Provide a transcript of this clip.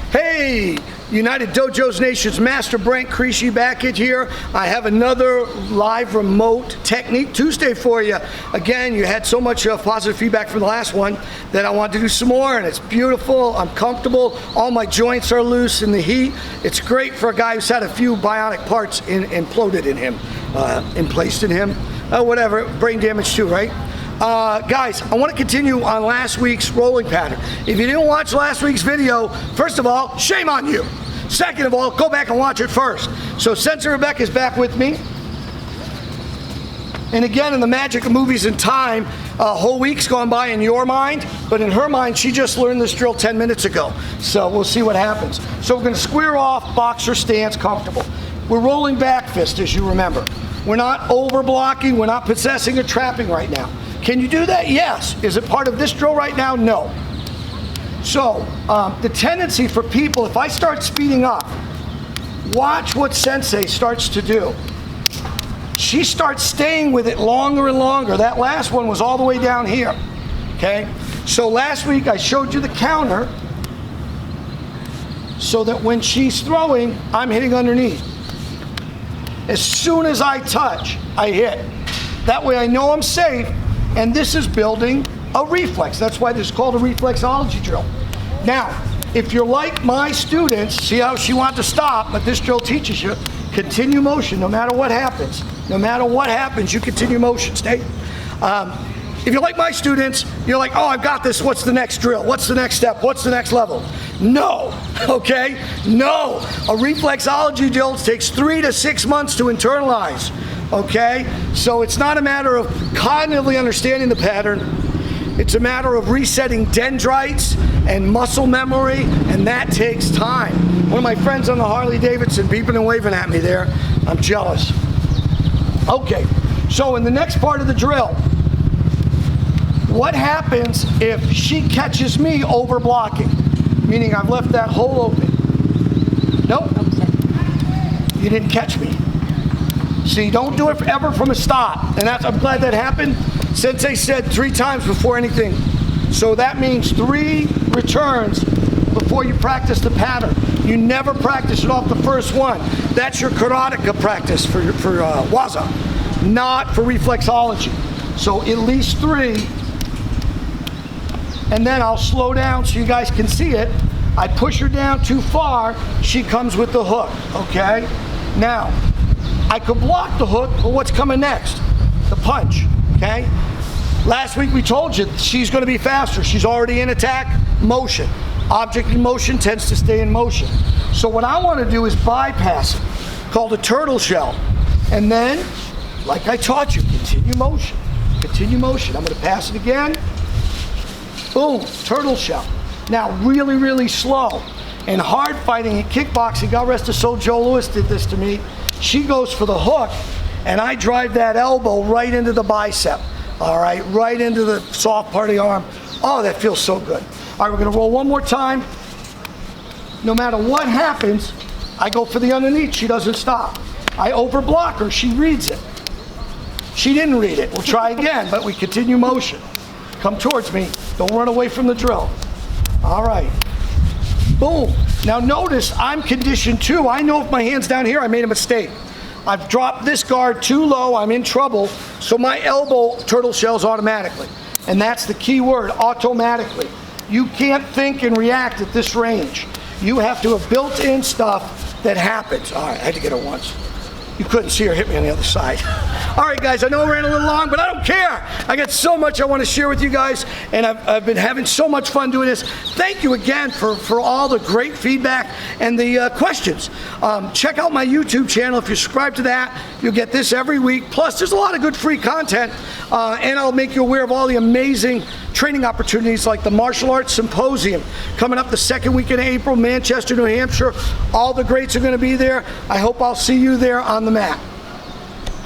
Hey, United Dojos Nation's Master Brent Crisci back in here. I have another live remote technique Tuesday for you. Again, you had so much positive feedback from the last one that I wanted to do some more, and it's beautiful. I'm comfortable. All my joints are loose in the heat. It's great for a guy who's had a few bionic parts imploded in him, emplaced in him, whatever, brain damage too, right? Guys, I want to continue on last week's rolling pattern. If you didn't watch last week's video, first of all, shame on you. Second of all, go back and watch it first. So Sensei Rebecca's back with me. And again, in the magic of movies and time, a whole week's gone by in your mind, but in her mind, she just learned this drill 10 minutes ago. So we'll see what happens. So we're going to square off, boxer stance, comfortable. We're rolling back fist, as you remember. We're not over blocking, we're not possessing or trapping right now. Can you do that? Yes. Is it part of this drill right now? No. So the tendency for people, if I start speeding up, watch what Sensei starts to do. She starts staying with it longer and longer. That last one was all the way down here. Okay? So last week I showed you the counter so that when she's throwing, I'm hitting underneath. As soon as I touch, I hit. That way I know I'm safe. And this is building a reflex. That's why this is called a reflexology drill. Now, if you're like my students, see how she wants to stop, but this drill teaches you, continue motion no matter what happens. No matter what happens, you continue motion. Stay. If you're like my students, you're like, oh, I've got this. What's the next drill? What's the next step? What's the next level? No, okay? No. A reflexology drill takes 3 to 6 months to internalize. Okay, so it's not a matter of cognitively understanding the pattern. It's a matter of resetting dendrites and muscle memory, and that takes time. One of my friends on the Harley Davidson beeping and waving at me there. I'm jealous. Okay, so in the next part of the drill, what happens if she catches me over blocking? Meaning I've left that hole open. Nope. You didn't catch me. See, don't do it ever from a stop. And I'm glad that happened. Sensei said 3 times before anything. So that means 3 returns before you practice the pattern. You never practice it off the first one. That's your karateka practice for waza, not for reflexology. So at least 3. And then I'll slow down so you guys can see it. I push her down too far, she comes with the hook, okay? Now, I could block the hook, but what's coming next? The punch, okay? Last week we told you she's going to be faster. She's already in attack, motion. Object in motion tends to stay in motion. So what I want to do is bypass it, called a turtle shell. And then, like I taught you, continue motion. Continue motion. I'm going to pass it again. Boom, turtle shell. Now, really, really slow. And hard fighting and kickboxing, God rest her soul, Joe Lewis did this to me. She goes for the hook, and I drive that elbow right into the bicep, all right, right into the soft part of the arm. Oh, that feels so good. All right, we're going to roll one more time. No matter what happens, I go for the underneath. She doesn't stop. I overblock her. She reads it. She didn't read it. We'll try again, but we continue motion. Come towards me. Don't run away from the drill. All right. Boom. Now notice I'm conditioned too. I know if my hand's down here, I made a mistake. I've dropped this guard too low, I'm in trouble, so my elbow turtle shells automatically. And that's the key word, automatically. You can't think and react at this range. You have to have built-in stuff that happens. All right, I had to get her once. You couldn't see her hit me on the other side. All right, guys, I know we ran a little long, but I don't care. I got so much I want to share with you guys, and I've been having so much fun doing this. Thank you again for all the great feedback and the questions. Check out my YouTube channel. If you subscribe to that, you'll get this every week. Plus, there's a lot of good free content, and I'll make you aware of all the amazing training opportunities like the Martial Arts Symposium coming up the second week in April, Manchester, New Hampshire. All the greats are going to be there. I hope I'll see you there on the mat.